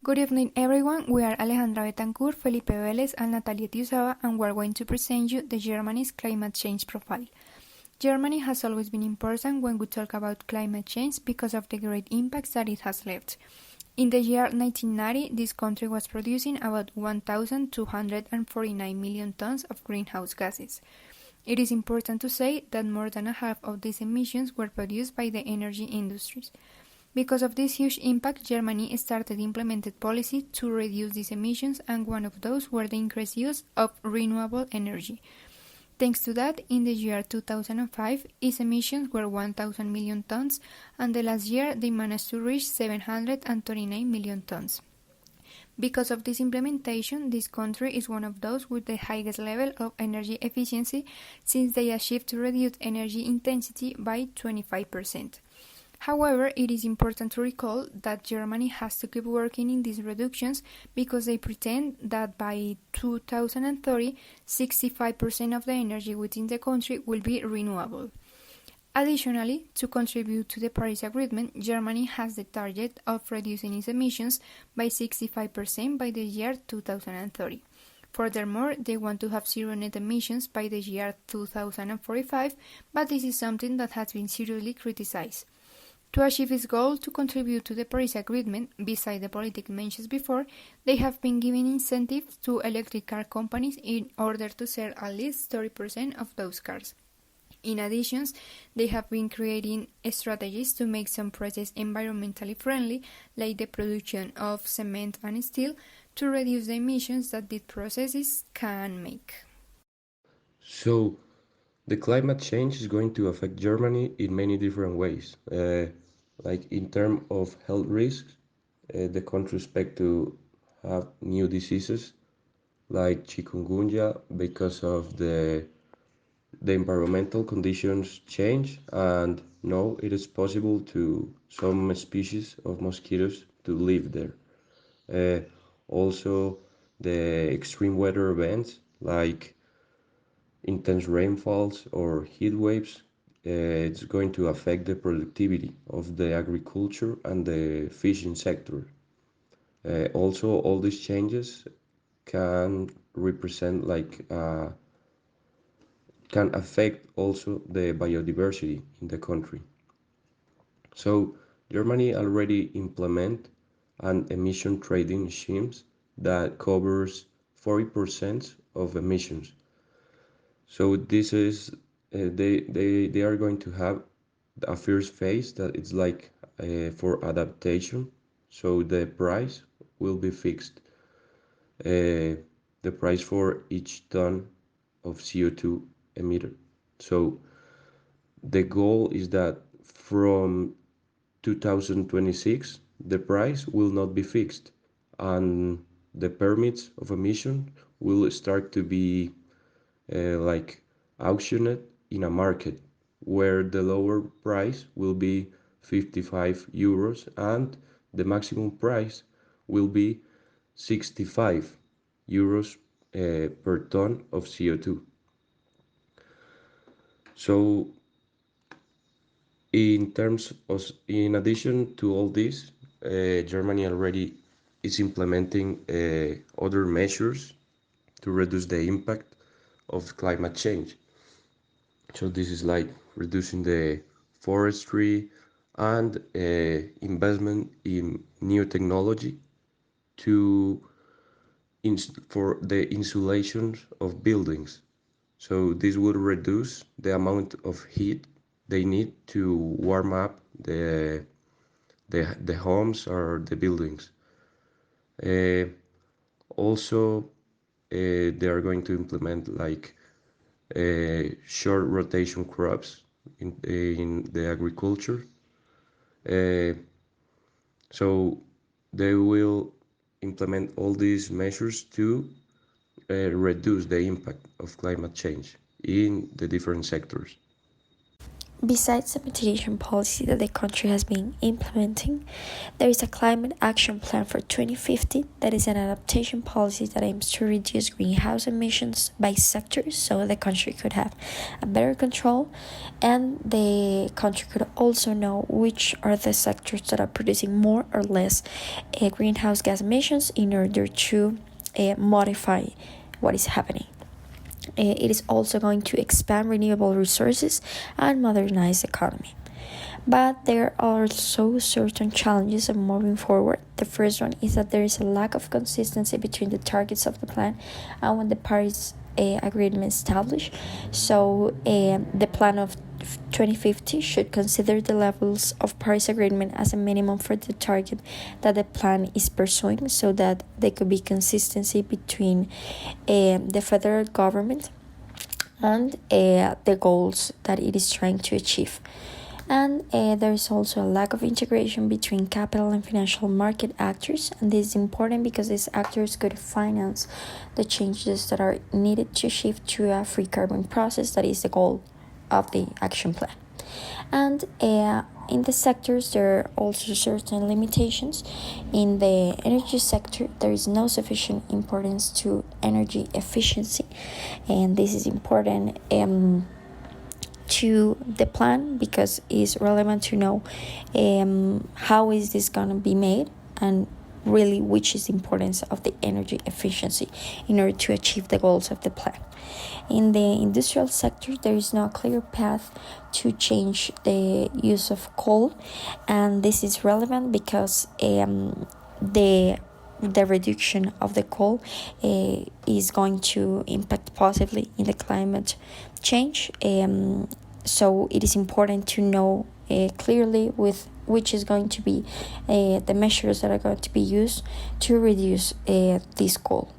Good evening, everyone. We are Alejandra Betancourt, Felipe Velez, and Natalia Tiusaba, and we are going to present you the Germany's climate change profile. Germany has always been important when we talk about climate change because of the great impacts that it has left. In the year 1990, this country was producing about 1,249 million tons of greenhouse gases. It is important to say that more than a half of these emissions were produced by the energy industries. Because of this huge impact, Germany started implemented policy to reduce these emissions, and one of those were the increased use of renewable energy. Thanks to that, in the year 2005, its emissions were 1,000 million tons, and the last year they managed to reach 739 million tons. Because of this implementation, this country is one of those with the highest level of energy efficiency, since they achieved to reduce energy intensity by 25%. However, it is important to recall that Germany has to keep working in these reductions because they pretend that by 2030, 65% of the energy within the country will be renewable. Additionally, to contribute to the Paris Agreement, Germany has the target of reducing its emissions by 65% by the year 2030. Furthermore, they want to have zero net emissions by the year 2045, but this is something that has been seriously criticized. To achieve its goal to contribute to the Paris Agreement, besides the politics mentioned before, they have been giving incentives to electric car companies in order to sell at least 30% of those cars. In addition, they have been creating strategies to make some processes environmentally friendly, like the production of cement and steel, to reduce the emissions that these processes can make. So, the climate change is going to affect Germany in many different ways. Like in terms of health risks, the country expect to have new diseases like chikungunya because of the environmental conditions change, and now it is possible to some species of mosquitoes to live there. Uh, Also, the extreme weather events like intense rainfalls or heat waves, it's going to affect the productivity of the agriculture and the fishing sector. Also, all these changes can represent can affect also the biodiversity in the country. So Germany already implement an emission trading schemes that covers 40% of emissions. So this is they are going to have a first phase that it's like for adaptation. So the price will be fixed. The price for each ton of CO2 emitted. So the goal is that from 2026 the price will not be fixed, and the permits of emission will start to be like auctioned in a market where the lower price will be 55 euros and the maximum price will be 65 euros per ton of CO2. So in addition to all this, Germany already is implementing other measures to reduce the impact of climate change. So this is like reducing the forestry and investment in new technology to for the insulation of buildings. So this would reduce the amount of heat they need to warm up the homes or the buildings. Uh, Also, they are going to implement like short rotation crops in the agriculture. Uh, so they will implement all these measures to reduce the impact of climate change in the different sectors. Besides the mitigation policy that the country has been implementing, there is a climate action plan for 2050 that is an adaptation policy that aims to reduce greenhouse emissions by sectors so the country could have a better control, and the country could also know which are the sectors that are producing more or less greenhouse gas emissions in order to modify what is happening. It is also going to expand renewable resources and modernize the economy. But there are also certain challenges of moving forward. The first one is that there is a lack of consistency between the targets of the plan and when the Paris Agreement established. So the plan of 2050 should consider the levels of Paris Agreement as a minimum for the target that the plan is pursuing, so that there could be consistency between the federal government and the goals that it is trying to achieve. And there is also a lack of integration between capital and financial market actors, and this is important because these actors could finance the changes that are needed to shift to a free carbon process. That is the goal of the action plan. And in the sectors, there are also certain limitations. In the energy sector, there is no sufficient importance to energy efficiency, and this is important to the plan because it's relevant to know how is this going to be made, and really which is the importance of the energy efficiency in order to achieve the goals of the plan. In the industrial sector, there is no clear path to change the use of coal, and this is relevant because the reduction of the coal is going to impact positively in the climate change. So it is important to know clearly with which is going to be the measures that are going to be used to reduce this coal.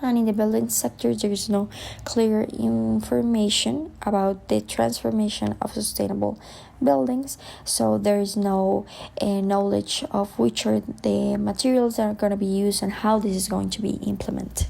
And in the building sector, there is no clear information about the transformation of sustainable buildings, so there is no knowledge of which are the materials that are going to be used and how this is going to be implemented.